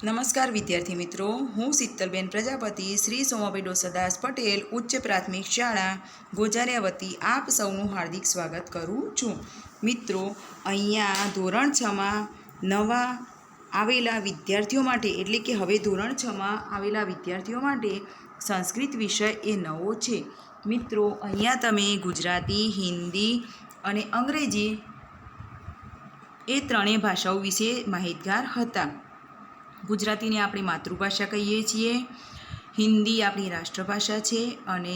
નમસ્કાર વિદ્યાર્થી મિત્રો, હું શીતલબેન પ્રજાપતિ શ્રી સોમાભાઈ ડોસરદાસ પટેલ ઉચ્ચ પ્રાથમિક શાળા ગોજારિયાવતી આપ સૌનું હાર્દિક સ્વાગત કરું છું. મિત્રો, અહીંયા ધોરણ 6માં નવા આવેલા વિદ્યાર્થીઓ માટે એટલે કે હવે ધોરણ 6માં આવેલા વિદ્યાર્થીઓ માટે સંસ્કૃત વિષય એ નવો છે. મિત્રો, અહીંયા તમે ગુજરાતી, હિન્દી અને અંગ્રેજી એ ત્રણેય ભાષાઓ વિશે માહિતગાર હતા. ગુજરાતીને આપણી માતૃભાષા કહીએ છીએ, હિન્દી આપણી રાષ્ટ્રભાષા છે અને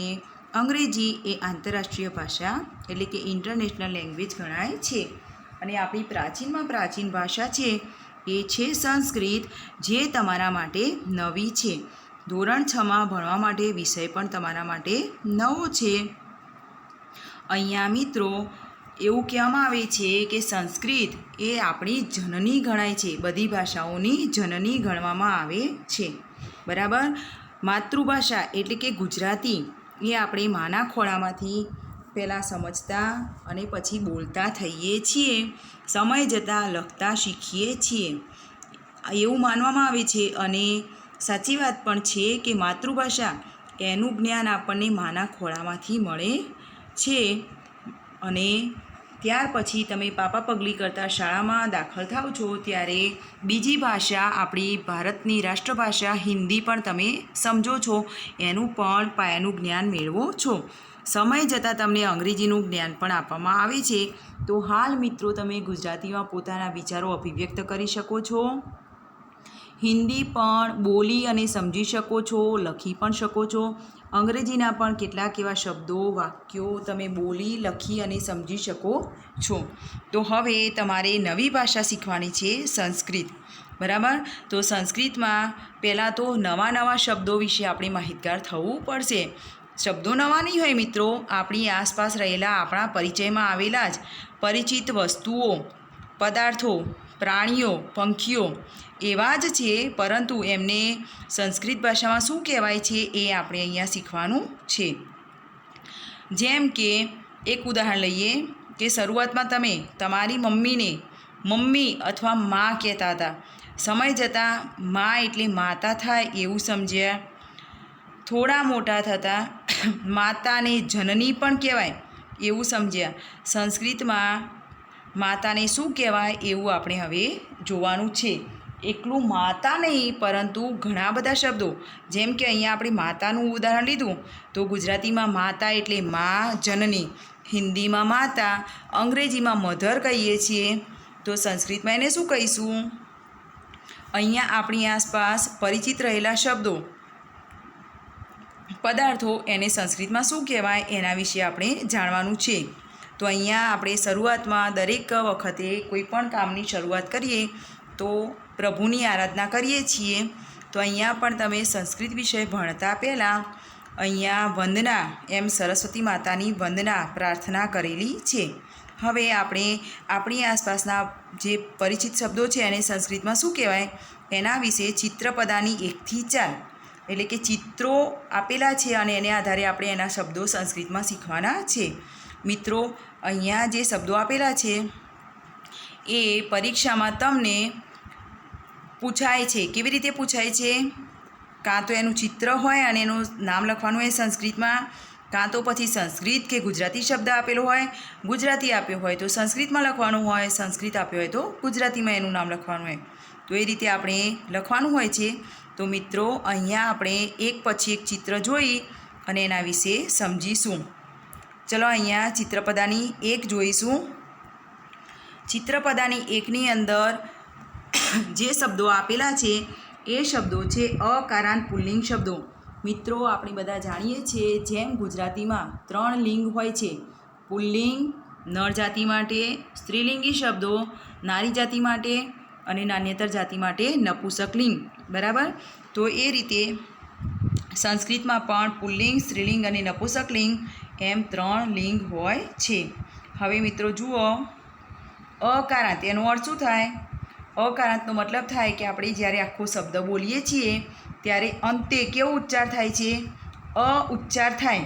અંગ્રેજી એ આંતરરાષ્ટ્રીય ભાષા એટલે કે ઇન્ટરનેશનલ લેંગ્વેજ ગણાય છે. અને આપણી પ્રાચીનમાં પ્રાચીન ભાષા છે એ છે સંસ્કૃત, જે તમારા માટે નવી છે. ધોરણ 6માં ભણવા માટે વિષય પણ તમારા માટે નવો છે. અહીંયા મિત્રો એવું કહેવામાં આવે છે કે સંસ્કૃત એ આપણી જનની ગણાય છે, બધી ભાષાઓની જનની ગણવામાં આવે છે. બરાબર. માતૃભાષા એટલે કે ગુજરાતી એ આપણે માના ખોળામાંથી પહેલાં સમજતા અને પછી બોલતા થઈએ છીએ. સમય જતાં લખતા શીખીએ છીએ એવું માનવામાં આવે છે. અને સાચી વાત પણ છે કે માતૃભાષા એનું જ્ઞાન આપણને માના ખોળામાંથી મળે છે. અને ત્યાર પછી તમે પાપા પગલી કરતા શાળામાં દાખલ થાઓ છો ત્યારે બીજી ભાષા આપણી ભારતની રાષ્ટ્રભાષા હિન્દી પણ તમે સમજો છો, એનું પણ પાયાનું જ્ઞાન મેળવો છો. સમય જતાં તમને અંગ્રેજીનું જ્ઞાન પણ આપવામાં આવે છે. તો હાલ મિત્રો તમે ગુજરાતીમાં પોતાના વિચારો અભિવ્યક્ત કરી શકો છો, હિન્દી પણ બોલી અને સમજી શકો છો, લખી પણ શકો છો. અંગ્રેજીના પણ કેટલાક એવા શબ્દો, વાક્યો તમે બોલી, લખી અને સમજી શકો છો. તો હવે તમારે નવી ભાષા શીખવાની છે સંસ્કૃત. બરાબર. તો સંસ્કૃતમાં પહેલાં તો નવા શબ્દો વિશે આપણે માહિતગાર થવું પડશે. શબ્દો નવા નહીં હોય મિત્રો, આપણી આસપાસ રહેલા આપણા પરિચયમાં આવેલા જ પરિચિત વસ્તુઓ, પદાર્થો, પ્રાણીઓ, પંખીઓ એવા જ છે, પરંતુ એમને સંસ્કૃત ભાષામાં શું કહેવાય છે એ આપણે અહીંયા શીખવાનું છે. જેમ કે એક ઉદાહરણ લઈએ કે શરૂઆતમાં તમે તમારી મમ્મીને મમ્મી અથવા મા કહેતા હતા. સમય જતાં મા એટલે માતા થાય એવું સમજ્યા. થોડા મોટા થતાં માતાને જનની પણ કહેવાય એવું સમજ્યા. સંસ્કૃતમાં માતાને શું કહેવાય એવું આપણે હવે જોવાનું છે. એકલું માતા નહીં, પરંતુ ઘણા બધા શબ્દો, જેમ કે અહીંયા આપણે માતાનું ઉદાહરણ લીધું તો ગુજરાતીમાં માતા એટલે મા, જનની, હિન્દીમાં માતા, અંગ્રેજીમાં મધર કહીએ છીએ. તો સંસ્કૃતમાં એને શું કહીશું? અહીંયા આપણી આસપાસ પરિચિત રહેલા શબ્દો, પદાર્થો, એને સંસ્કૃતમાં શું કહેવાય એના વિશે આપણે જાણવાનું છે. તો અહીંયા આપણે શરૂઆતમાં દરેક વખતે કોઈ પણ કામની શરૂઆત કરીએ તો પ્રભુની આરાધના કરીએ છીએ. તો અહીંયા પણ તમે સંસ્કૃત વિષય ભણતા પહેલાં અહીંયા વંદના એમ સરસ્વતી માતાની વંદના પ્રાર્થના કરેલી છે. હવે આપણે આપણી આસપાસના જે પરિચિત શબ્દો છે એને સંસ્કૃતમાં શું કહેવાય એના વિશે ચિત્રપદાની 1 થી 4 એટલે કે ચિત્રો આપેલા છે અને એને આધારે આપણે એના શબ્દો સંસ્કૃતમાં શીખવાના છે. મિત્રો, અહીંયા જે શબ્દો આપેલા છે એ પરીક્ષામાં તમને પૂછાય છે. કેવી રીતે પૂછાય છે? કાં તો એનું ચિત્ર હોય અને એનું નામ લખવાનું હોય સંસ્કૃતમાં, કાં તો પછી સંસ્કૃત કે ગુજરાતી શબ્દ આપેલો હોય, ગુજરાતી આપ્યો હોય તો સંસ્કૃતમાં લખવાનું હોય, સંસ્કૃત આપ્યો હોય તો ગુજરાતીમાં એનું નામ લખવાનું હોય. તો એ રીતે આપણે લખવાનું હોય છે. તો મિત્રો, અહીંયા આપણે એક પછી એક ચિત્ર જોઈ અને એના વિશે સમજીશું. ચલો અહીંયા ચિત્રપદાની 1 જોઈશું. ચિત્રપદાની 1ની અંદર જે શબ્દો આપેલા છે એ શબ્દો છે અકારાંત પુલ્લિંગ શબ્દો. મિત્રો, આપણે બધા જાણીએ છીએ જેમ ગુજરાતીમાં 3 લિંગ હોય છે, પુલ્લિંગ નર જાતિ માટે, સ્ત્રીલિંગી શબ્દો નારી જાતિ માટે અને નાન્યતર જાતિ માટે નપુંસક લિંગ. બરાબર. તો એ રીતે સંસ્કૃતમાં પણ પુલ્લિંગ, સ્ત્રીલિંગ અને નપુંસક લિંગ એમ 3 લિંગ હોય છે. હવે મિત્રો જુઓ, અકારાંત એનો અર્થ શું થાય? અકારાંતનો મતલબ થાય કે આપણે જ્યારે આખો શબ્દ બોલીએ છીએ ત્યારે અંતે કેવો ઉચ્ચાર થાય છે? અ ઉચ્ચાર થાય.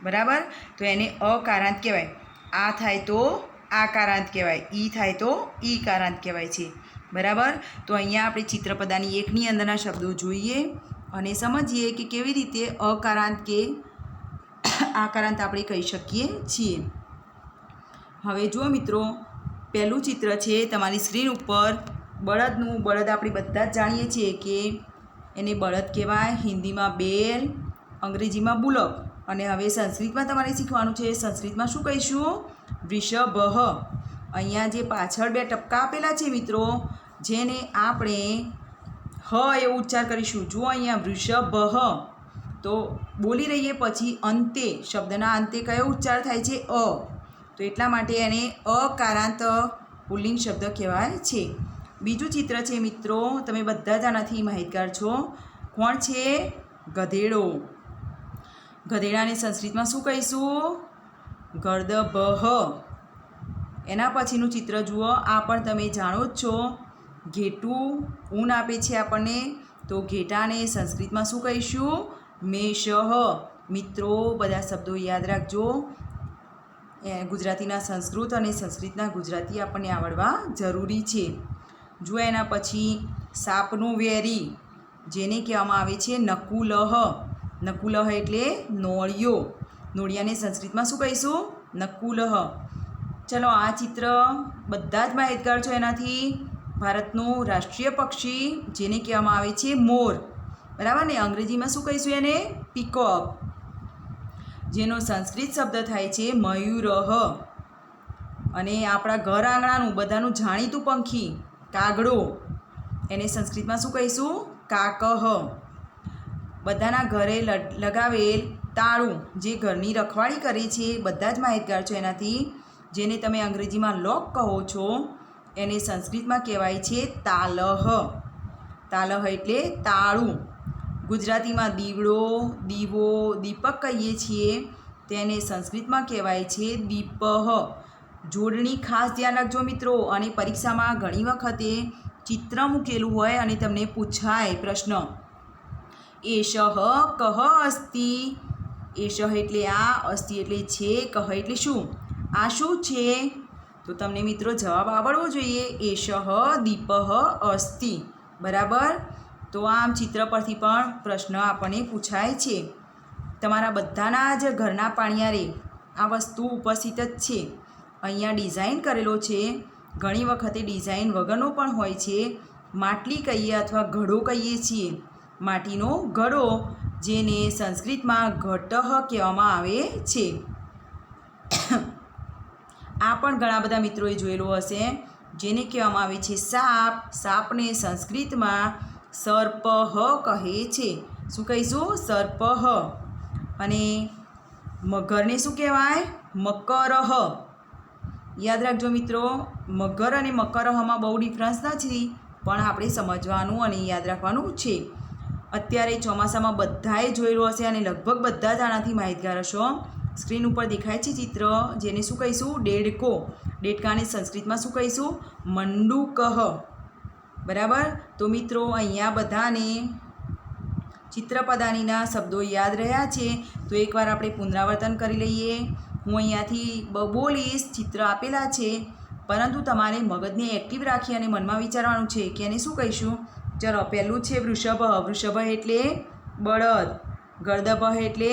બરાબર. તો એને અકારાંત કહેવાય. આ થાય તો આકારાંત કહેવાય, ઈ થાય તો ઈકારાંત કહેવાય છે. બરાબર. તો અહીંયા આપણે ચિત્રપદાની એકની અંદરના શબ્દો જોઈએ અને સમજીએ કે કેવી રીતે અકારાંત કે આકારાંત આપણે કહી શકીએ છીએ. હવે જુઓ મિત્રો, પહેલું ચિત્ર છે તમારી સ્ક્રીન ઉપર બળદનું. બળદ આપણે બધા જ જાણીએ છીએ કે એને બળદ કહેવાય, હિન્દીમાં બેલ, અંગ્રેજીમાં બુલક. અને હવે સંસ્કૃતમાં તમારે શીખવાનું છે. સંસ્કૃતમાં શું કહીશું? વૃષભ. અહીંયા જે પાછળ બે ટપકા આપેલા છે મિત્રો, જેને આપણે હ એવો ઉચ્ચાર કરીશું. જુઓ અહીંયા વૃષભ. તો બોલી રહીએ પછી અંતે, શબ્દના અંતે કયો ઉચ્ચાર થાય છે? અ. તો એટલા માટે એને અકારાંત પુલ્લિંગ શબ્દ કહેવાય છે. બીજું ચિત્ર છે મિત્રો, તમે બધા જ આનાથી માહિતગાર છો. કોણ છે? ગધેડો. ગધેડાને સંસ્કૃતમાં શું કહીશું? ગર્દભ. એના પછીનું ચિત્ર જુઓ, આ પણ તમે જાણો જ છો. ઘેટું ઊન આપે છે આપણને, તો ઘેટાને સંસ્કૃતમાં શું કહીશું? મેષ. મિત્રો બધા શબ્દો યાદ રાખજો. ગુજરાતીના સંસ્કૃત અને સંસ્કૃતના ગુજરાતી આપણને આવડવા જરૂરી છે. જુઓ એના પછી સાપનું વેરી, જેને કહેવામાં આવે છે નકુલહ. નકુલહ એટલે નોળિયો. નોળિયાને સંસ્કૃતમાં શું કહીશું? નકુલહ. ચલો, આ ચિત્ર બધા જ માહિતગાર છો એનાથી. ભારતનું રાષ્ટ્રીય પક્ષી જેને કહેવામાં આવે છે મોર. બરાબર ને? અંગ્રેજીમાં શું કહીશું એને? પીકોક. જેનો સંસ્કૃત શબ્દ થાય છે મયુરહ. અને આપણા ઘર આંગણાનું બધાનું જાણીતું પંખી કાગડો, એને સંસ્કૃતમાં શું કહીશું? કાકહ. બધાના ઘરે લગાવેલ તાળું, જે ઘરની રખવાળી કરે છે, બધા જ માહિતગાર છો એનાથી. જેને તમે અંગ્રેજીમાં લોક કહો છો, એને સંસ્કૃતમાં કહેવાય છે તાલહ. તાલહ એટલે તાળું. ગુજરાતીમાં દીવડો, દીવો, દીપક કહીએ છીએ, તેને સંસ્કૃતમાં કહેવાય છે દીપહ. જોડણી ખાસ ધ્યાન રાખજો મિત્રો. અને પરીક્ષામાં ઘણી વખતે ચિત્ર મૂકેલું હોય અને તમને પૂછાય પ્રશ્ન, એષઃ કહ અસ્તિ. એષઃ એટલે આ, અસ્તિ એટલે છે, કહ એટલે શું? આ શું છે? તો તમને મિત્રો જવાબ આવડવો જોઈએ. એષઃ દીપઃ અસ્તિ. બરાબર. તો આમ ચિત્ર પરથી પણ પ્રશ્ન આપણને પૂછાય છે. તમારા બધાના જ ઘરના પાણિયારે આ વસ્તુ ઉપસ્થિત જ છે. અહીંયા ડિઝાઇન કરેલો છે. ઘણી વખતે ડિઝાઇન વગરનો પણ હોય છે. માટલી કહીએ અથવા ઘડો કહીએ છીએ. માટીનો ઘડો, જેને સંસ્કૃતમાં ઘટઃ કહેવામાં આવે છે. આ પણ ઘણા બધા મિત્રોએ જોયેલો હશે, જેને કહેવામાં આવે છે સાપ. સાપને સંસ્કૃતમાં સર્પઃ કહે છે. શું કહીશું? સર્પઃ. અને મગરને શું કહેવાય? મકરઃ. યાદ રાખજો મિત્રો, મગર અને મકરહમાં બહુ ડિફરન્સ નથી, પણ આપણે સમજવાનું અને યાદ રાખવાનું છે. અત્યારે ચોમાસામાં બધાએ જોયેલું હશે અને લગભગ બધા જ આનાથી માહિતગાર હશો. સ્ક્રીન ઉપર દેખાય છે ચિત્ર, જેને શું કહીશું? દેડકો. દેડકાને સંસ્કૃતમાં શું કહીશું? મંડૂકઃ. બરાબર. તો મિત્રો અહીંયા બધાને ચિત્રપદાનીના શબ્દો યાદ રહ્યા છે. તો એકવાર આપણે પુનરાવર્તન કરી લઈએ. હું અહીંયાથી બોલીશ, ચિત્ર આપેલા છે, પરંતુ તમારે મગજને એક્ટિવ રાખી અને મનમાં વિચારવાનું છે કે એને શું કહીશું. ચલો, પહેલું છે વૃષભ. વૃષભ એટલે બળદ. ગર્દભ એટલે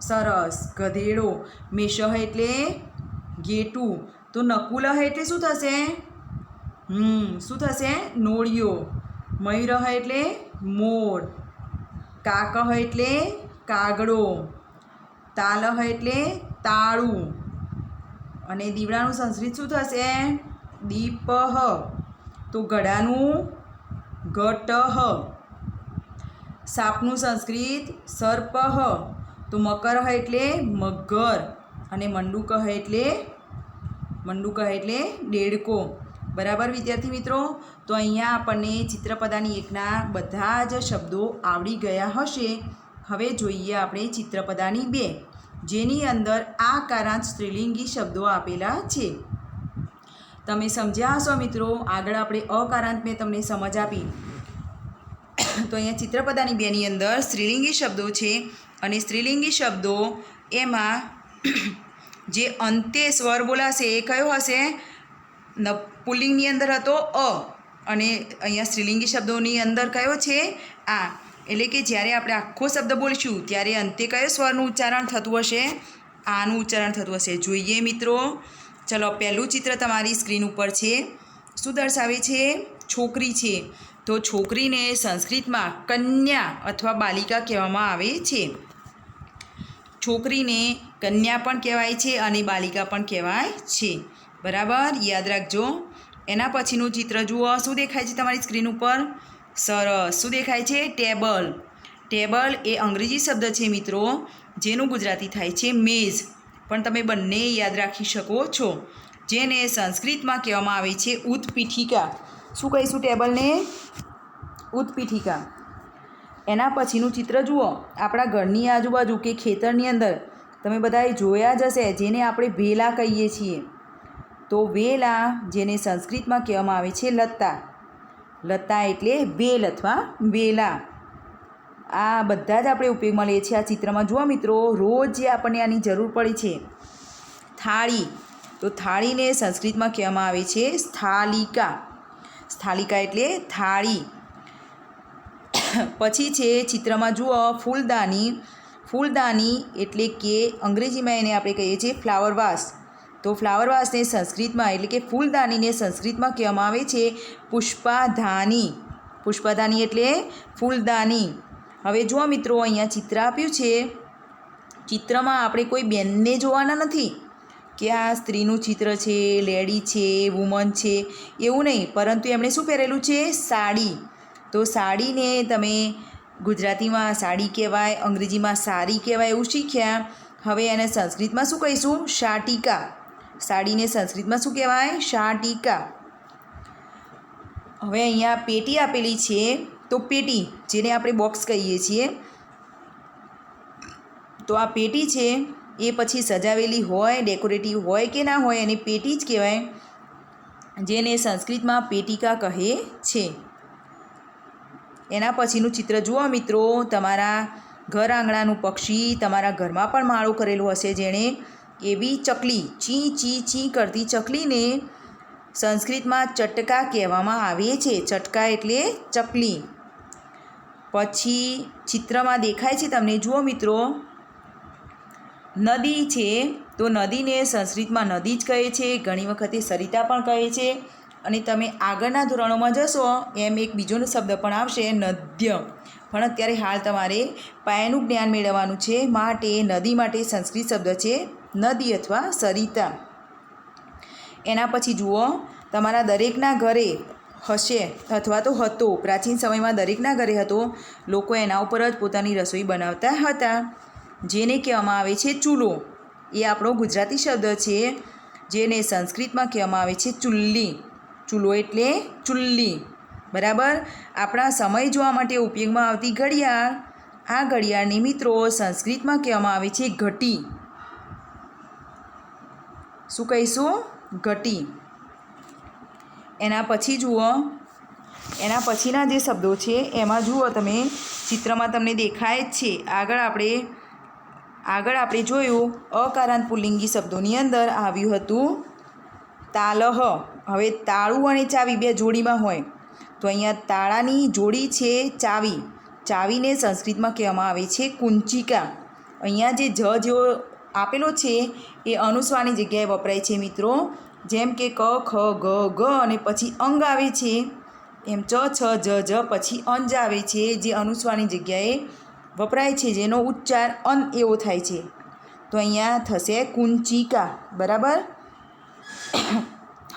સરસ, ગધેડો. મેષ એટલે ઘેટું. તો નકુલહ એટલે શું થશે? શું થશે? નોળિયો. મયુરહ એટલે મોર. કાકહ એટલે કાગડો. તાલહ એટલે તાળું. અને દીવડાનું સંસ્કૃત શું થશે? દીપહ. તો ઘડાનું ઘટઃ. સાપનું સંસ્કૃત સર્પઃ. તો મકરહ એટલે મગર. અને મંડૂકહ એટલે દેડકો. બરાબર વિદ્યાર્થી મિત્રો. તો અહીંયા આપણને ચિત્રપદાની એકના બધા જ શબ્દો આવડી ગયા હશે. હવે જોઈએ આપણે ચિત્રપદાની 2, જેની અંદર આકારાંત સ્ત્રીલિંગી શબ્દો આપેલા છે. તમે સમજ્યા હશો મિત્રો. આગળ આપણે અકારાંત મેં તમને સમજ આપી. તો અહીંયા ચિત્રપદાની 2ની અંદર સ્ત્રીલિંગી શબ્દો છે. અને સ્ત્રીલિંગી શબ્દો એમાં જે અંતે સ્વર બોલાશે એ કયો હશે? પુલ્લિંગની અંદર હતો અ. અને અહીંયા સ્ત્રીલિંગી શબ્દોની અંદર કયો છે આ, એટલે કે જ્યારે આપણે આખો શબ્દ બોલીશું ત્યારે અંતે કયો સ્વરનું ઉચ્ચારણ થતું હશે, આનું ઉચ્ચારણ થતું હશે. જોઈએ મિત્રો, ચલો પહેલું ચિત્ર તમારી સ્ક્રીન ઉપર છે. શું દર્શાવે છે? છોકરી છે. તો છોકરીને સંસ્કૃતમાં કન્યા અથવા બાલિકા કહેવામાં આવે છે. છોકરીને કન્યા પણ કહેવાય છે અને બાલિકા પણ કહેવાય છે. બરાબર, યાદ રાખજો. એના પછીનું ચિત્ર જુઓ. શું દેખાય છે તમારી સ્ક્રીન ઉપર? સરસ. શું દેખાય છે? ટેબલ. ટેબલ એ અંગ્રેજી શબ્દ છે મિત્રો, જેનું ગુજરાતી થાય છે મેઝ, પણ તમે બંને યાદ રાખી શકો છો. જેને સંસ્કૃતમાં કહેવામાં આવે છે ઉત્પીઠિકા. શું કહીશું ટેબલને? ઉત્પીઠિકા. એના પછીનું ચિત્ર જુઓ. આપણા ઘરની આજુબાજુ કે ખેતરની અંદર તમે બધાએ જોયા જ હશે, જેને આપણે વેલા કહીએ છીએ. તો વેલા, જેને સંસ્કૃતમાં કહેવામાં આવે છે લતા. લતા એટલે વેલ અથવા વેલા. આ બધા જ આપણે ઉપયોગમાં લઈએ છીએ. આ ચિત્રમાં જુઓ મિત્રો, રોજ જે આપણને આની જરૂર પડી છે, થાળી. તો થાળીને સંસ્કૃતમાં કહેવામાં આવે છે સ્થાલિકા. સ્થાલિકા એટલે થાળી. પછી છે ચિત્રમાં જુઓ ફૂલદાની. ફૂલદાની એટલે કે અંગ્રેજીમાં એને આપણે કહીએ છીએ ફ્લાવર વાસ. તો ફ્લાવર વાસને સંસ્કૃતમાં એટલે કે ફૂલદાનીને સંસ્કૃતમાં કહેવામાં આવે છે પુષ્પાધાની. પુષ્પાધાની એટલે ફૂલદાની. હવે જુઓ મિત્રો, અહીંયા ચિત્ર આપ્યું છે. ચિત્રમાં આપણે કોઈ બેનને જોવાના નથી કે આ સ્ત્રીનું ચિત્ર છે, લેડી છે, વુમન છે, એવું નહીં, પરંતુ એમણે શું પહેરેલું છે? સાડી. તો સાડીને તમે ગુજરાતીમાં સાડી કહેવાય, અંગ્રેજીમાં સાડી કહેવાય, એવું શીખ્યા. હવે એને સંસ્કૃતમાં શું કહીશું? શાટિકા. સાડીને સંસ્કૃતમાં શું કહેવાય? શાટિકા. હવે અહીંયા પેટી આપેલી છે. તો પેટી, જેને આપણે બોક્સ કહીએ છીએ, તો આ પેટી છે એ પછી સજાવેલી હોય, ડેકોરેટિવ હોય કે ના હોય, એને પેટી જ કહેવાય, જેને સંસ્કૃતમાં પેટિકા કહે છે. એના પછીનું ચિત્ર જુઓ મિત્રો. તમારા ઘર આંગણાનું પક્ષી, તમારા ઘરમાં પણ માળો કરેલો હશે, જેણે એવી ચકલી, ચી ચી ચી કરતી ચકલીને સંસ્કૃતમાં ચટકા કહેવામાં આવે છે. ચટકા એટલે ચકલી. પછી ચિત્રમાં દેખાય છે તમને, જુઓ મિત્રો, નદી છે. તો નદીને સંસ્કૃતમાં નદી જ કહે છે, ઘણી વખતે સરિતા પણ કહે છે. અને તમે આગળના ધોરણોમાં જશો એમ એક બીજો શબ્દ પણ આવશે, નદ્ય. પણ અત્યારે હાલ તમારે પાયાનું જ્ઞાન મેળવવાનું છે, માટે નદી માટે સંસ્કૃત શબ્દ છે નદી અથવા સરિતા. એના પછી જુઓ, તમારા દરેકના ઘરે હશે અથવા તો હતો, પ્રાચીન સમયમાં દરેકના ઘરે હતો. લોકો એના ઉપર જ પોતાની રસોઈ બનાવતા હતા, જેને કહેવામાં આવે છે ચૂલો. એ આપણો ગુજરાતી શબ્દ છે, જેને સંસ્કૃતમાં કહેવામાં આવે છે ચુલ્લી. ચૂલો એટલે ચુલ્લી. બરાબર. આપણા સમય જોવા માટે ઉપયોગમાં આવતી ઘડિયાળ, આ ઘડિયાળની મિત્રો સંસ્કૃતમાં કહેવામાં આવે છે ઘટી. શું કહીશું? ઘટી. એના પછી જુઓ, એના પછીના જે શબ્દો છે એમાં જુઓ તમે, ચિત્રમાં તમને દેખાય જ છે. આગળ આપણે જોયું અકારાંત પુલ્લિંગી શબ્દોની અંદર આવ્યું હતું તાલહ. હવે તાળું અને ચાવી બે જોડીમાં હોય, તો અહીંયા તાળાની જોડી છે ચાવી. ચાવીને સંસ્કૃતમાં કહેવામાં આવે છે કુંચિકા. અહીંયા જે જેવો આપેલો છે એ અનુસ્વારની જગ્યાએ વપરાય છે મિત્રો. જેમ કે ક, ખ, ગ, ગ અને પછી અંગ આવે છે, એમ ચ, છ, જ, જ પછી અંજ આવે છે, જે અનુસ્વારની જગ્યાએ વપરાય છે, જેનો ઉચ્ચાર અન એવો થાય છે. તો અહીંયા થશે કુંચિકા. બરાબર.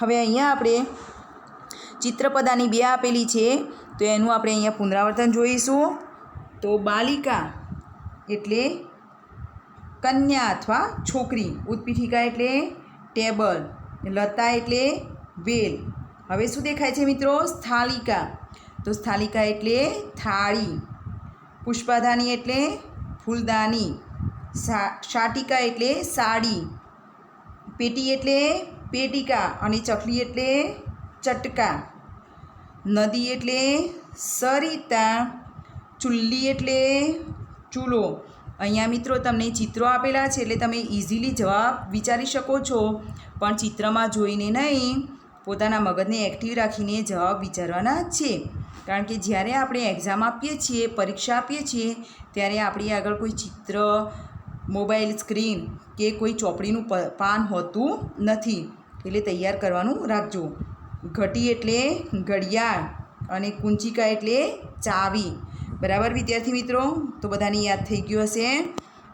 હવે અહીંયા આપણે ચિત્રપદાની બે આપેલી છે, તો એનું આપણે અહીંયા પુનરાવર્તન જોઈશું. તો બાલિકા એટલે કન્યા અથવા છોકરી. ઉત્પીઠિકા એટલે ટેબલ. લતા એટલે વેલ. હવે શું દેખાય છે મિત્રો? સ્થાલિકા. તો સ્થાલિકા એટલે થાળી. પુષ્પાધાની એટલે ફૂલદાની. શાટિકા એટલે સાડી. પેટી એટલે પેટિકા અને ચકલી એટલે ચટકા. નદી એટલે સરિતા. ચુલ્લી એટલે ચૂલો. અહીંયા મિત્રો તમને ચિત્રો આપેલા છે એટલે તમે ઇઝીલી જવાબ વિચારી શકો છો, પણ ચિત્રમાં જોઈને નહીં, પોતાના મગજને એક્ટિવ રાખીને જવાબ વિચારવાના છે. કારણ કે જ્યારે આપણે એક્ઝામ આપીએ છીએ, પરીક્ષા આપીએ છીએ, ત્યારે આપણી આગળ કોઈ ચિત્ર, મોબાઈલ સ્ક્રીન કે કોઈ ચોપડીનું પાન હોતું નથી. એટલે તૈયાર કરવાનું રાખજો. ઘટી એટલે ઘડિયાળ અને કુંચિકા એટલે ચાવી. બરાબર વિદ્યાર્થી મિત્રો? તો બધાને યાદ થઈ ગયું હશે.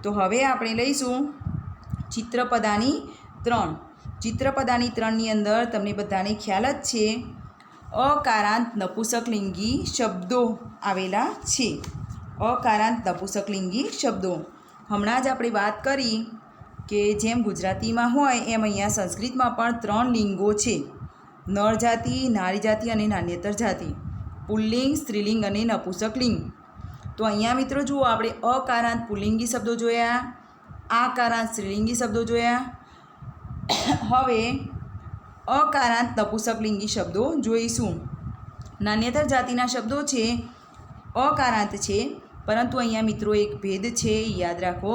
તો હવે આપણે લઈશું ચિત્રપદાની 3. ચિત્રપદાની 3ની અંદર તમને બધાને ખ્યાલ જ છે, અકારાંત નપુંસકલિંગી શબ્દો આવેલા છે. અકારાંત નપુંસકલિંગી શબ્દો. હમણાં જ આપણે વાત કરી કે જેમ ગુજરાતીમાં હોય એમ અહીંયા સંસ્કૃતમાં પણ 3 લિંગો છે. નર જાતિ, નારી જાતિ અને નાન્યતર જાતિ. પુલ્લિંગ, સ્ત્રીલિંગ અને નપુંસકલિંગ. તો અહીંયા મિત્રો જુઓ, આપણે અકારાંત પુલ્લિંગી શબ્દો જોયા, આકારાંત સ્ત્રીલિંગી શબ્દો જોયા. હવે અકારાંત નપુંસકલિંગી શબ્દો જોઈશું. નાન્યતર જાતિના શબ્દો છે, અકારાંત છે, પરંતુ અહીંયા મિત્રો એક ભેદ છે, યાદ રાખો.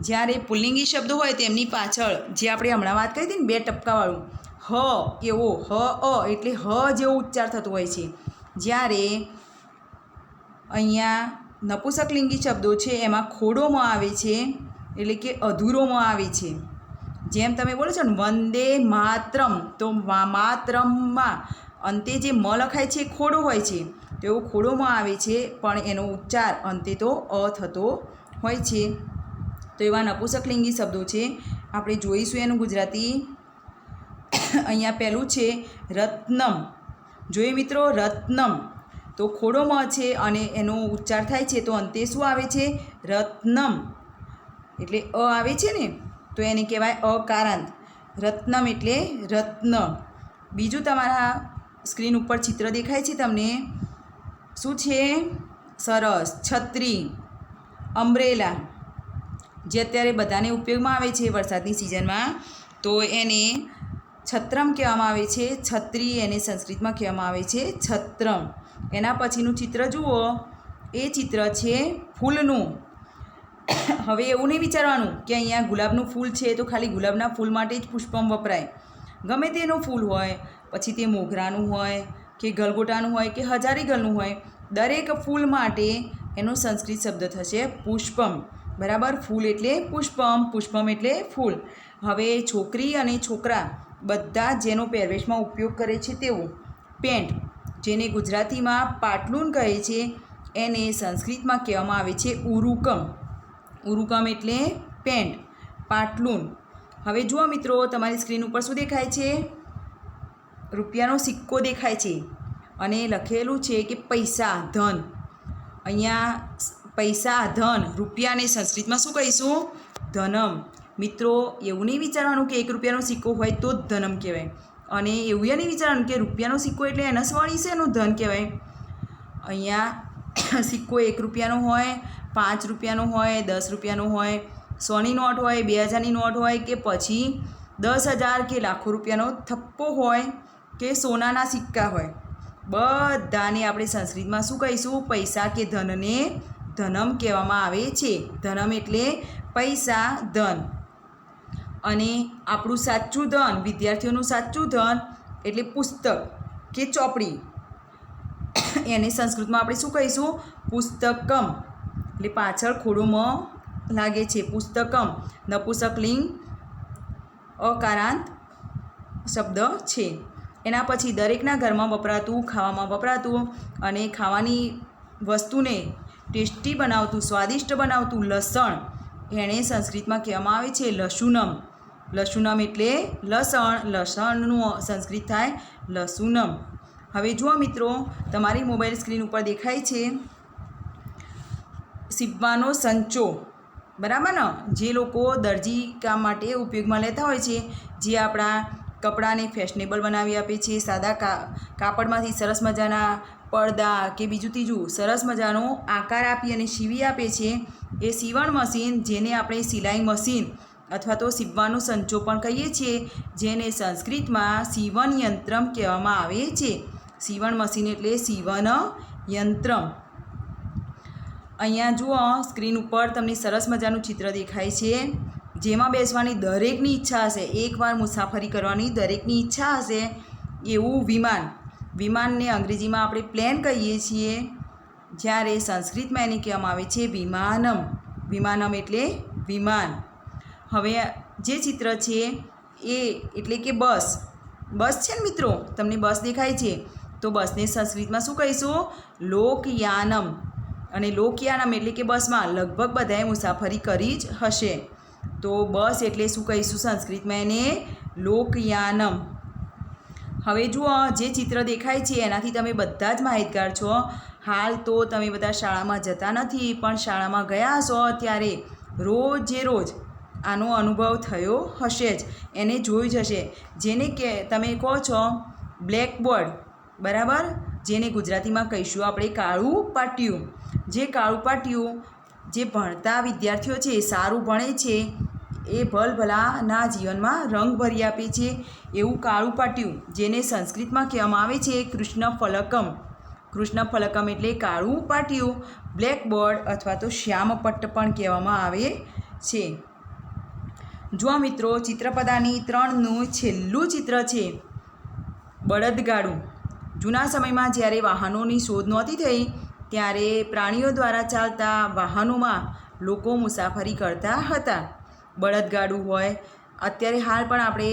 જ્યારે પુલ્લિંગી શબ્દો હોય તેમની પાછળ જે આપણે હમણાં વાત કરી હતી ને 2 ટપકાવાળું હ એવો હ અ એટલે હ જેવો ઉચ્ચાર થતો હોય છે. જ્યારે અહીંયા નપુંસકલિંગી શબ્દો છે એમાં ખોડોમાં આવે છે, એટલે કે અધૂરોમાં આવે છે. જેમ તમે બોલો છો ને વંદે માતરમ, તો માતરમમાં અંતે જે મ લખાય છે એ ખોડો હોય છે, તો એવો ખોડોમાં આવે છે, પણ એનો ઉચ્ચાર અંતે તો અ થતો હોય છે. તો એવા નપુંસકલિંગી શબ્દો છે, આપણે જોઈશું એનું ગુજરાતી. અહીંયા પહેલું છે રત્નમ. જોઈએ મિત્રો, રત્નમ તો ખોડોમાં છે અને એનો ઉચ્ચાર થાય છે તો અંતે શું આવે છે? રત્નમ. એટલે અ આવે છે ને, તો એને કહેવાય અકારાંત. રત્નમ એટલે રત્ન. બીજું તમારા સ્ક્રીન ઉપર ચિત્ર દેખાય છે તમને, શું છે? સરસ, છત્રી, અમ્બ્રેલા, જે અત્યારે બધાને ઉપયોગમાં આવે છે વરસાદની સિઝનમાં, તો એને છત્રમ કહેવામાં આવે છે. છત્રી એને સંસ્કૃતમાં કહેવામાં આવે છે છત્રમ. એના પછીનું ચિત્ર જુઓ, એ ચિત્ર છે ફૂલનું. હવે એવું નહીં વિચારવાનું કે અહીંયા ગુલાબનું ફૂલ છે તો ખાલી ગુલાબના ફૂલ માટે જ પુષ્પમ વપરાય. ગમે તેનું ફૂલ હોય, પછી તે મોગરાનું હોય કે ગલગોટાનું હોય કે હજારીગલનું હોય, દરેક ફૂલ માટે એનો સંસ્કૃત શબ્દ થશે પુષ્પમ. બરાબર? ફૂલ એટલે પુષ્પમ, પુષ્પમ એટલે ફૂલ. હવે છોકરી અને છોકરા બધા જેનો પહેરવેશમાં ઉપયોગ કરે છે તેવો પેન્ટ, જેને ગુજરાતીમાં પાટલુન કહે છે, એને સંસ્કૃતમાં કહેવામાં આવે છે ઉરુકમ. ઉરુકમ એટલે પેન્ટ, પાટલુન. હવે જુઓ મિત્રો, તમારી સ્ક્રીન ઉપર શું દેખાય છે? રૂપિયાનો સિક્કો દેખાય છે અને લખેલું છે કે પૈસા, ધન. અહીંયા પૈસા, ધન, રૂપિયાને સંસ્કૃતમાં શું કહીશું? ધનમ. મિત્રો એવું નહીં વિચારવાનું કે 1 રૂપિયાનો સિક્કો હોય તો જ ધનમ કહેવાય, અને એવું નહીં વિચારવાનું કે રૂપિયાનો સિક્કો એટલે એના સ્વળી છે એનું ધન કહેવાય. અહીંયા સિક્કો 1 રૂપિયાનો હોય, 5 રૂપિયાનો હોય, 10 રૂપિયાનો હોય, 100ની નોટ હોય, 2000ની નોટ હોય, કે પછી 10,000 કે લાખો રૂપિયાનો થપ્પો હોય કે સોનાના સિક્કા હોય, બધાને આપણે સંસ્કૃતમાં શું કહીશું? પૈસા કે ધનને ધનમ કહેવામાં આવે છે. ધનમ એટલે પૈસા, ધન. અને આપણું સાચું ધન, વિદ્યાર્થીઓનું સાચું ધન એટલે પુસ્તક કે ચોપડી, એને સંસ્કૃતમાં આપણે શું કહીશું? પુસ્તકમ. એટલે પાછળ ખોડોમાં લાગે છે પુસ્તકમ. નપુંસકલિંગ અકારાંત શબ્દ છે. એના પછી દરેકના ઘરમાં વપરાતું, ખાવામાં વપરાતું અને ખાવાની વસ્તુને ટેસ્ટી બનાવતું, સ્વાદિષ્ટ બનાવતું લસણ, એને સંસ્કૃતમાં કહેવામાં આવે છે લસુનમ. લસુનમ એટલે લસણ, લસણનું સંસ્કૃત થાય લસુનમ. હવે જુઓ મિત્રો, તમારી મોબાઈલ સ્ક્રીન ઉપર દેખાય છે સીવવાનો સંચો. બરાબર ને? જે લોકો દરજી કામ માટે ઉપયોગમાં લેતા હોય છે, જે આપણા કપડાને ફેશનેબલ બનાવી આપે છે, સાદા કાપડમાંથી સરસ મજાના પડદા કે બીજું ત્રીજું સરસ મજાનો આકાર આપી અને સીવી આપે છે, એ સીવણ મશીન, જેને આપણે સિલાઈ મશીન અથવા તો સીવવાનો સંચો પણ કહીએ છીએ, જેને સંસ્કૃતમાં સીવન યંત્રમ કહેવામાં આવે છે. સીવણ મશીન એટલે સીવન યંત્રમ. અહીંયા જુઓ, સ્ક્રીન ઉપર તમને સરસ મજાનું ચિત્ર દેખાય છે, જેમાં બેસવાની દરેકની ઈચ્છા હશે, એકવાર મુસાફરી કરવાની દરેકની ઈચ્છા હશે, એવું વિમાન. વિમાનને અંગ્રેજીમાં આપણે પ્લેન કહીએ છીએ, જ્યારે સંસ્કૃતમાં એને કહેવામાં આવે છે વિમાનમ. વિમાનમ એટલે વિમાન. હવે જે ચિત્ર છે એ એટલે કે બસ. બસ છે ને મિત્રો, તમને બસ દેખાય છે, તો બસને સંસ્કૃતમાં શું કહીશું? લોકયાનમ. અને લોકયાનમ એટલે કે બસમાં લગભગ બધાએ મુસાફરી કરી જ હશે, તો બસ એટલે શું કહીશું સંસ્કૃતમાં? એને લોકયાનમ. હવે જુઓ, જે ચિત્ર દેખાય છે એનાથી તમે બધા જ માહિતગાર છો. હાલ તો તમે બધા શાળામાં જતા નથી, પણ શાળામાં ગયા હશો ત્યારે રોજે રોજ આનો અનુભવ થયો હશે જ, એને જોયું જ હશે. જેને કે તમે કહો છો બ્લેકબોર્ડ, બરાબર, જેને ગુજરાતીમાં કહીશું આપણે કાળું પાટિયું. જે કાળું પાટિયું જે ભણતા વિદ્યાર્થીઓ છે, સારું ભણે છે, એ ભલભલાના જીવનમાં રંગ ભરી આપે છે એવું કાળું પાટિયું, જેને સંસ્કૃતમાં કહેવામાં આવે છે કૃષ્ણ ફલકમ. કૃષ્ણ ફલકમ એટલે કાળું પાટિયું. બ્લેકબોર્ડ અથવા તો શ્યામપટ્ટ પણ કહેવામાં આવે છે. જો મિત્રો, ચિત્રપદાની 3નું છેલ્લું ચિત્ર છે બળદગાડું. જૂના સમયમાં જ્યારે વાહનોની શોધ નહોતી થઈ, ત્યારે પ્રાણીઓ દ્વારા ચાલતા વાહનોમાં લોકો મુસાફરી કરતા હતા. બળદગાડું હોય, અત્યારે હાલ પણ આપણે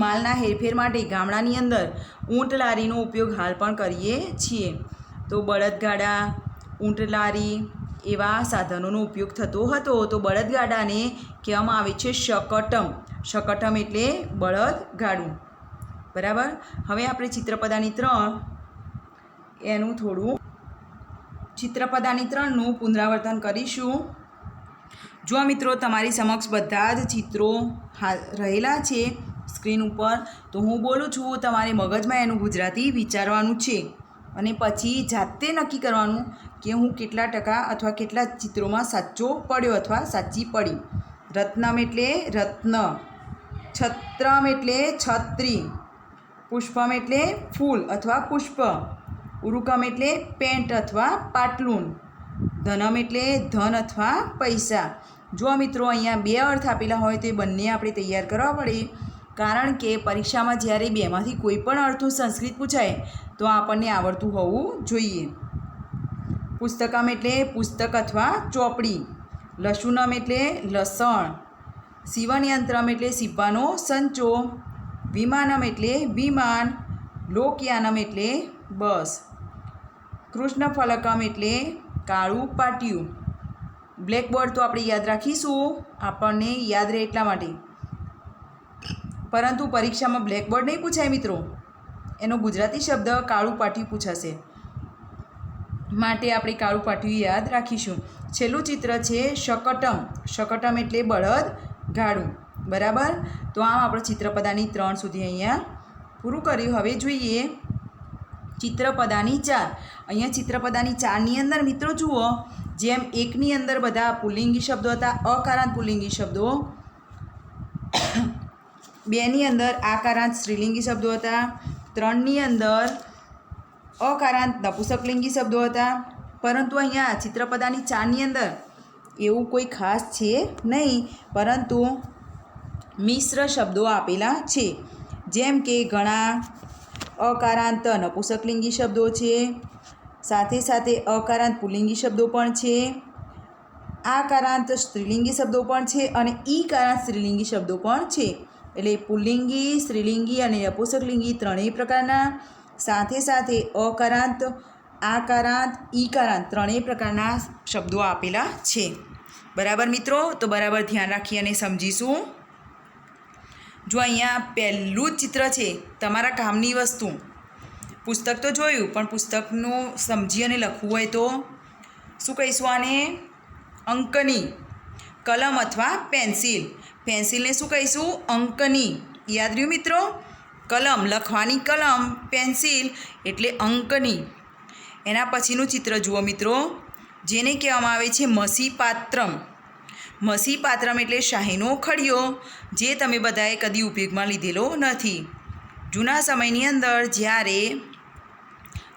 માલના હેરફેર માટે ગામડાની અંદર ઊંટ લારીનો ઉપયોગ હાલ પણ કરીએ છીએ. તો બળદગાડા, ઊંટ લારી એવા સાધનોનો ઉપયોગ થતો હતો. તો બળદગાડાને કહેવામાં આવે છે શકટમ. શકટમ એટલે બળદગાડું, બરાબર. હવે આપણે ચિત્રપદાની 3 એનું થોડું ચિત્રપદાની 3નું પુનરાવર્તન કરીશું. જો મિત્રો, તમારી સમક્ષ બધા જ ચિત્રો રહેલા છે સ્ક્રીન ઉપર, તો હું બોલું છું, તમારે મગજમાં એનું ગુજરાતી વિચારવાનું છે અને પછી જાતે નક્કી કરવાનું કે હું કેટલા ટકા અથવા કેટલા ચિત્રોમાં સાચો પડ્યો અથવા સાચી પડી. રત્નમ એટલે રત્ન, છત્રમ એટલે છત્રી, પુષ્પમ એટલે ફૂલ અથવા પુષ્પ, ઉરુકમ એટલે પેન્ટ અથવા પાટલુન, ધનમ એટલે ધન અથવા પૈસા. જો મિત્રો, અહીંયા 2 અર્થ આપેલા હોય તો એ બંને આપણે તૈયાર કરવા પડે, કારણ કે પરીક્ષામાં જ્યારે 2માંથી કોઈ પણ અર્થનું સંસ્કૃત પૂછાય તો આપણને આવડતું હોવું જોઈએ. પુસ્તકમ એટલે પુસ્તક અથવા ચોપડી, લશુનમ એટલે લસણ, શિવનયંત્રમ એટલે સીવવાનો સંચો, વિમાનમ એટલે વિમાન, લોકયાનમ એટલે બસ, કૃષ્ણ ફલકમ એટલે કાળું પાટિયું. બ્લેકબોર્ડ તો આપણે યાદ રાખીશું, આપણને યાદ રહે એટલા માટે, પરંતુ પરીક્ષામાં બ્લેકબોર્ડ નહીં પૂછાય મિત્રો, એનો ગુજરાતી શબ્દ કાળું પાટિયું પૂછાશે, માટે આપણે કાળું પાટિયું યાદ રાખીશું. છેલ્લું ચિત્ર છે શકટમ. શકટમ એટલે બળદગાડું, બરાબર. તો આમ આપણે ચિત્રપદાની 3 સુધી અહીંયા પૂરું કર્યું. હવે જોઈએ ચિત્રપદાની 4. અહીંયા ચિત્રપદાની 4ની અંદર મિત્રો જુઓ, જેમ 1ની અંદર બધા પુલ્લિંગી શબ્દો હતા, અકારાંત પુલ્લિંગી શબ્દો, 2ની અંદર આકારાંત સ્ત્રીલિંગી શબ્દો હતા, 3ની અંદર અકારાંત નપુંસકલિંગી શબ્દો હતા. પરંતુ અહીંયા ચિત્રપદાની 4ની અંદર એવું કોઈ ખાસ છે નહીં, પરંતુ મિશ્ર શબ્દો આપેલા છે. જેમ કે ઘણા અકારાંત નપુંસકલિંગી શબ્દો છે, સાથે સાથે અકારાંત પુલ્લિંગી શબ્દો પણ છે, આકારાંત સ્ત્રીલિંગી શબ્દો પણ છે અને ઈકારાંત સ્ત્રીલિંગી શબ્દો પણ છે. એટલે પુલ્લિંગી, સ્ત્રીલિંગી અને નપુંસકલિંગી ત્રણેય પ્રકારના, સાથે સાથે અકારાંત, આકારાંત, ઈકારાંત ત્રણેય પ્રકારના શબ્દો આપેલા છે. બરાબર મિત્રો, તો બરાબર ધ્યાન રાખી અને સમજીશું. જો અહીંયા પહેલું જ ચિત્ર છે તમારા કામની વસ્તુ. પુસ્તક તો જોયું, પણ પુસ્તકનું સમજી અને લખવું હોય તો શું કહીશું આને? અંકની. કલમ અથવા પેન્સિલ. પેન્સિલને શું કહીશું? અંકની. યાદ રહ્યું મિત્રો? કલમ, લખવાની કલમ, પેન્સિલ એટલે અંકની. એના પછીનું ચિત્ર જુઓ મિત્રો, જેને કહેવામાં આવે છે મસીપાત્રમ. મસીપાત્રમ એટલે શાહીનો ખડિયો, જે તમે બધાએ કદી ઉપયોગમાં લીધેલો નથી. જૂના સમયની અંદર જ્યારે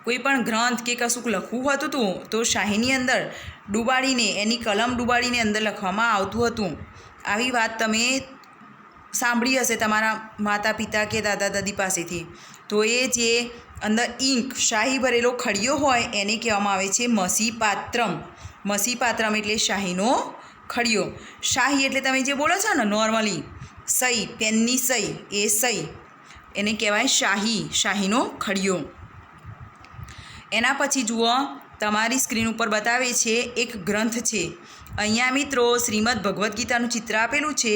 કોઈ પણ ગ્રંથ કે કશુંક લખવું હતું તો શાહીની અંદર ડૂબાડીને, એની કલમ ડૂબાડીને અંદર લખવામાં આવતું હતું. આવી વાત તમે સાંભળી હશે તમારા માતા પિતા કે દાદા દાદી પાસેથી. તો એ જે અંદર ઇંક શાહી ભરેલો ખડિયો હોય એને કહેવામાં આવે છે મસીપાત્રમ. મસીપાત્રમ એટલે શાહીનો ખડિયો. શાહી એટલે તમે જે બોલો છો ને નોર્મલી સહી, પેનની સહી, એ સહી એને કહેવાય શાહી, શાહીનો ખડિયો. એના પછી જુઓ, તમારી સ્ક્રીન ઉપર બતાવે છે એક ગ્રંથ છે. અહીંયા મિત્રો શ્રીમદ ભગવદ્ ગીતાનું ચિત્ર આપેલું છે,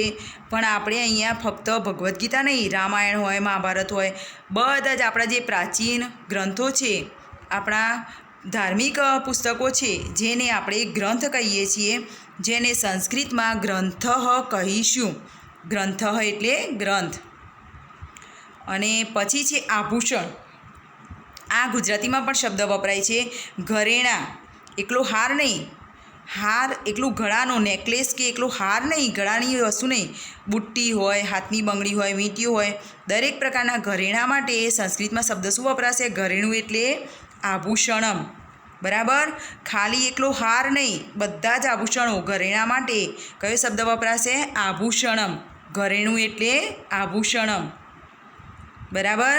પણ આપણે અહીંયા ફક્ત ભગવદ્ ગીતા નહીં, રામાયણ હોય, મહાભારત હોય, બધા જ આપણા જે પ્રાચીન ગ્રંથો છે, આપણા ધાર્મિક પુસ્તકો છે, જેને આપણે ગ્રંથ કહીએ છીએ, જેને સંસ્કૃતમાં ગ્રંથ કહીશું. ગ્રંથ એટલે ગ્રંથ. અને પછી છે આભૂષણ. આ ગુજરાતીમાં પણ શબ્દ વપરાય છે. ઘરેણાં, એકલો હાર નહીં, હાર એકલું ગળાનો નેકલેસ કે એકલો હાર નહીં, ગળાની વસ્તુ નહીં, બુટ્ટી હોય, હાથની બંગડી હોય, વીંટીઓ હોય, દરેક પ્રકારના ઘરેણાં માટે સંસ્કૃતમાં શબ્દ શું વપરાશે? ઘરેણું એટલે આભૂષણમ. બરાબર? ખાલી એકલો હાર નહીં, બધા જ આભૂષણો ઘરેણાં માટે કયો શબ્દ વપરાશે? આભૂષણમ. ઘરેણું એટલે આભૂષણમ. બરાબર?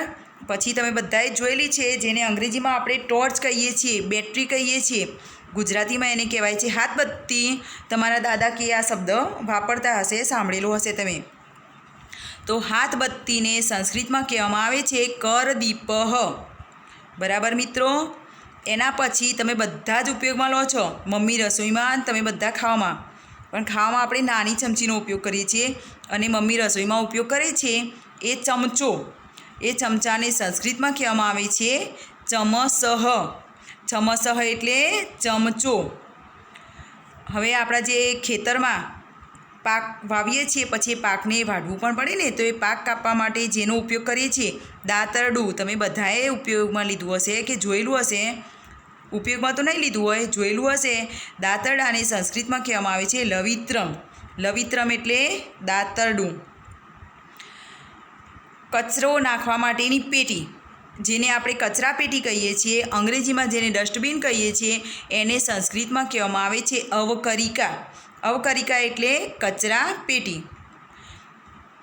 પછી તમે બધાએ જોયેલી છે, જેને અંગ્રેજીમાં આપણે ટોર્ચ કહીએ છીએ, બેટરી કહીએ છીએ, ગુજરાતીમાં એને કહેવાય છે હાથબત્તી. તમારા દાદા કે આ શબ્દ વાપરતા હશે, સાંભળેલો હશે તમે. તો હાથબત્તીને સંસ્કૃતમાં કહેવામાં આવે છે કરદીપઃ. બરાબર મિત્રો? એના પછી તમે બધા જ ઉપયોગમાં લો છો. મમ્મી રસોઈમાં, તમે બધા ખાવામાં, પણ ખાવામાં આપણે નાની ચમચીનો ઉપયોગ કરીએ છીએ, અને મમ્મી રસોઈમાં ઉપયોગ કરે છે એ ચમચો. એ ચમચાને સંસ્કૃતમાં કહેવામાં આવે છે ચમસઃ. ચમસઃ એટલે ચમચો. હવે આપણા જે ખેતરમાં પાક વાવીએ છીએ, પછી એ પાકને વાઢવું પણ પડે ને, તો એ પાક કાપવા માટે જેનો ઉપયોગ કરીએ છીએ દાતરડું. તમે બધાએ ઉપયોગમાં લીધું હશે કે જોયેલું હશે. ઉપયોગમાં તો નહીં લીધું હોય, જોયેલું હશે. દાતરડાને સંસ્કૃતમાં કહેવામાં આવે છે લવિત્રમ. લવિત્રમ એટલે દાતરડું. કચરો નાખવા માટેની પેટી, જેને આપણે કચરા પેટી કહીએ છીએ, અંગ્રેજીમાં જેને ડસ્ટબિન કહીએ છીએ, એને સંસ્કૃતમાં કહેવામાં આવે છે અવકરિકા. અવકરિકા એટલે કચરા પેટી.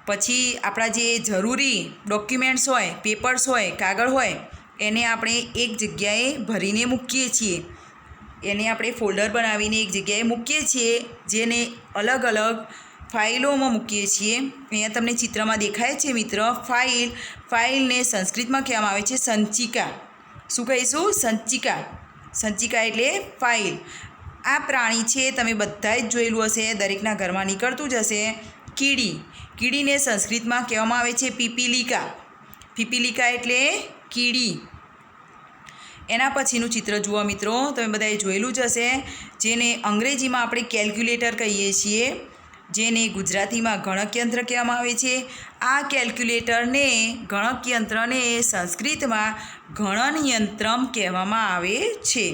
પછી આપણા જે જરૂરી ડોક્યુમેન્ટ્સ હોય, પેપર્સ હોય, કાગળ હોય, એને આપણે એક જગ્યાએ ભરીને મૂકીએ છીએ. એને આપણે ફોલ્ડર બનાવીને એક જગ્યાએ મૂકીએ છીએ, જેને અલગ અલગ ફાઇલોમાં મૂકીએ છીએ. અહીંયા તમને ચિત્રમાં દેખાય છે મિત્ર ફાઇલ. ફાઇલને સંસ્કૃતમાં કહેવામાં આવે છે સંચિકા. શું કહીશું? સંચિકા. સંચિકા એટલે ફાઇલ. આ પ્રાણી છે, તમે બધાએ જ જોયેલું હશે, દરેકના ઘરમાં નીકળતું જ હશે, કીડી. કીડીને સંસ્કૃતમાં કહેવામાં આવે છે પીપીલિકા. પીપીલિકા એટલે કીડી. એના પછીનું ચિત્ર જુઓ મિત્રો, તમે બધાએ જોયેલું જ હશે, જેને અંગ્રેજીમાં આપણે કેલ્ક્યુલેટર કહીએ છીએ, જેને ગુજરાતીમાં ગણકયંત્ર કહેવામાં આવે છે. આ કેલ્ક્યુલેટરને, ગણકયંત્રને સંસ્કૃતમાં ગણનયંત્રમ કહેવામાં આવે છે.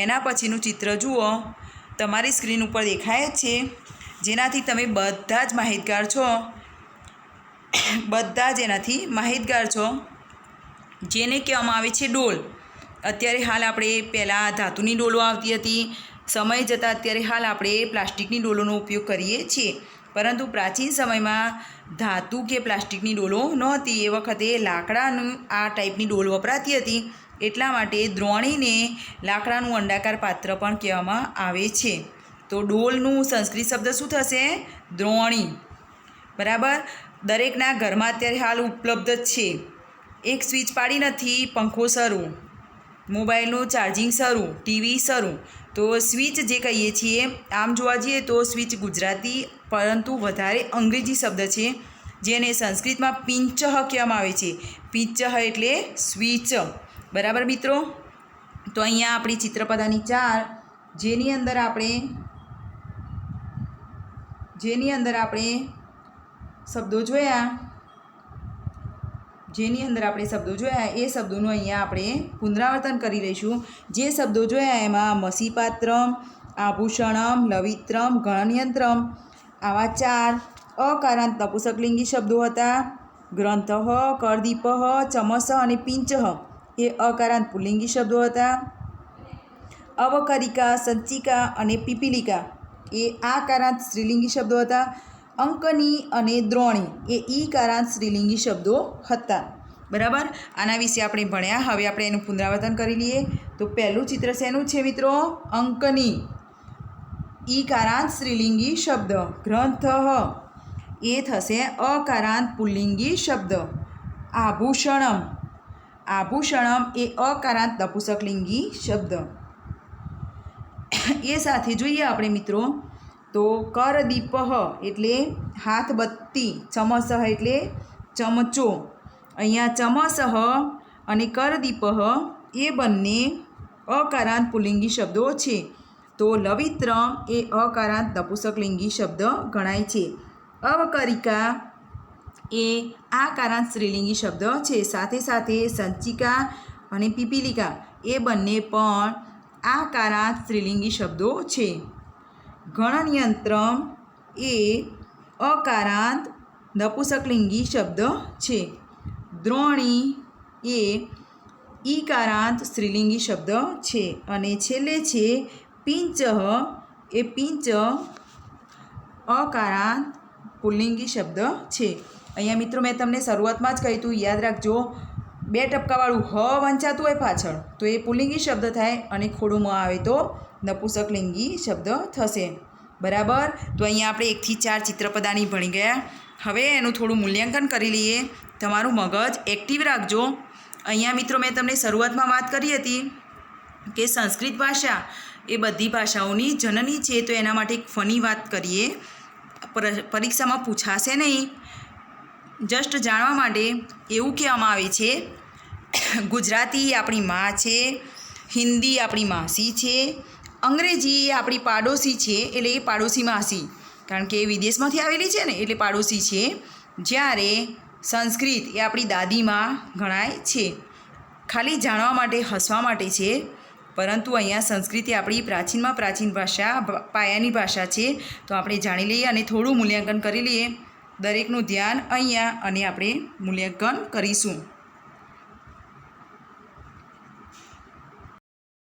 એના પછીનું ચિત્ર જુઓ, તમારી સ્ક્રીન ઉપર દેખાય છે, જેનાથી તમે બધા જ માહિતગાર છો. બધા જ એનાથી માહિતગાર છો, જેને કહેવામાં આવે છે ડોલ. અત્યારે હાલ આપણે પહેલાં ધાતુની ડોલો આવતી હતી, સમય જતાં અત્યારે હાલ આપણે પ્લાસ્ટિકની ડોલોનો ઉપયોગ કરીએ છીએ, પરંતુ પ્રાચીન સમયમાં ધાતુ કે પ્લાસ્ટિકની ડોલો નહોતી. એ વખતે લાકડાનું આ ટાઈપની ડોલ વપરાતી હતી, એટલા માટે દ્રોણીને લાકડાનું અંડાકાર પાત્ર પણ કહેવામાં આવે છે. તો ડોલનું સંસ્કૃત શબ્દ શું થશે? દ્રોણી. બરાબર? દરેકના ઘરમાં અત્યારે હાલ ઉપલબ્ધ જ છે. એક સ્વિચ પાડી નથી, પંખો શરૂ, મોબાઈલનું ચાર્જિંગ શરૂ, ટીવી શરૂ. તો સ્વિચ જે કહીએ છીએ, આમ જોવા જઈએ તો સ્વિચ ગુજરાતી પરંતુ વધારે અંગ્રેજી શબ્દ છે, જેને સંસ્કૃતમાં પિંચઃ કહેવામાં આવે છે. પિંચઃ એટલે સ્વિચ. બરાબર મિત્રો? તો અહીંયા આપણી ચિત્રપદાની 4, જેની અંદર આપણે શબ્દો જોયા, એ શબ્દોનું અહીંયા આપણે પુનરાવર્તન કરી લઈશું. જે શબ્દો જોયા એમાં મસીપાત્રમ, આભૂષણમ, લવિત્રમ, ગણનયંત્રમ, આવા 4 અકારાંત નપુંસકલિંગી શબ્દો હતા. ગ્રંથઃ, કરદીપઃ, ચમસઃ અને પિંચઃ એ અકારાંત પુલ્લિંગી શબ્દો હતા. અવકરિકા, સંચિકા અને પીપીલિકા એ આકારાંત સ્ત્રીલિંગી શબ્દો હતા. અંકની અને દ્રોણી એ ઈકારાંત સ્ત્રીલિંગી શબ્દો હતા. બરાબર, આના વિશે આપણે ભણ્યા. હવે આપણે એનું પુનરાવર્તન કરી લઈએ. તો પહેલું ચિત્ર શેનું છે મિત્રો? અંકની, ઈકારાંત સ્ત્રીલિંગી શબ્દ. ગ્રંથ એ થશે અકારાંત પુલ્લિંગી શબ્દ. આભૂષણમ, આભૂષણમ એ અકારાંત નપુંસકલિંગી શબ્દ. એ સાથે જોઈએ આપણે મિત્રો તો કરદીપ એટલે હાથબત્તી, ચમસ એટલે ચમચો. અહીંયા ચમસ અને કરદીપ એ બંને અકારાંત પુલ્લિંગી શબ્દો છે. તો લવિત્ર એ અકારાંત નપુંસકલિંગી શબ્દ ગણાય છે. અવકરિકા એ આકારાંત સ્ત્રીલિંગી શબ્દ છે. સાથે સાથે સંચિકા અને પીપીલિકા એ બંને પણ આકારાંત સ્ત્રીલિંગી શબ્દો છે. ગણનયંત્ર એ અકારાંત નપુંસકલિંગી શબ્દ છે. દ્રોણી એ ઈકારાંત સ્ત્રીલિંગી શબ્દ છે. અને છેલ્લે છે પિંચ એ પિંચ અકારાંત પુલ્લિંગી શબ્દ છે. અહીંયા મિત્રો મેં તમને શરૂઆતમાં જ કહ્યું હતું, યાદ રાખજો, 2 ટપકાવાળું હ વંચાતું હોય પાછળ તો એ પુલ્લિંગી શબ્દ થાય અને ખોડું મ આવે તો નપુંસકલિંગી શબ્દ થશે. બરાબર, તો અહીંયા આપણે 1 થી 4 ચિત્રપદાની ભણી ગયા. હવે એનું થોડું મૂલ્યાંકન કરી લઈએ. તમારું મગજ એક્ટિવ રાખજો. અહીંયા મિત્રો મેં તમને શરૂઆતમાં વાત કરી હતી કે સંસ્કૃત ભાષા એ બધી ભાષાઓની જનની છે. તો એના માટે એક ફની વાત કરીએ. પરીક્ષામાં પૂછાશે નહીં, જસ્ટ જાણવા માટે એવું કહેવામાં આવે છે ગુજરાતી આપણી મા છે, હિન્દી આપણી માસી છે, અંગ્રેજી એ આપણી પાડોશી છે, એટલે એ પાડોશી માસી, કારણ કે એ વિદેશમાંથી આવેલી છે ને એટલે પાડોશી છે. જ્યારે સંસ્કૃત એ આપણી દાદીમાં ગણાય છે. ખાલી જાણવા માટે, હસવા માટે છે, પરંતુ અહીંયા સંસ્કૃત એ આપણી પ્રાચીનમાં પ્રાચીન ભાષા, પાયાની ભાષા છે. તો આપણે જાણી લઈએ અને થોડું મૂલ્યાંકન કરી લઈએ. દરેકનું ધ્યાન અહીંયા અને આપણે મૂલ્યાંકન કરીશું.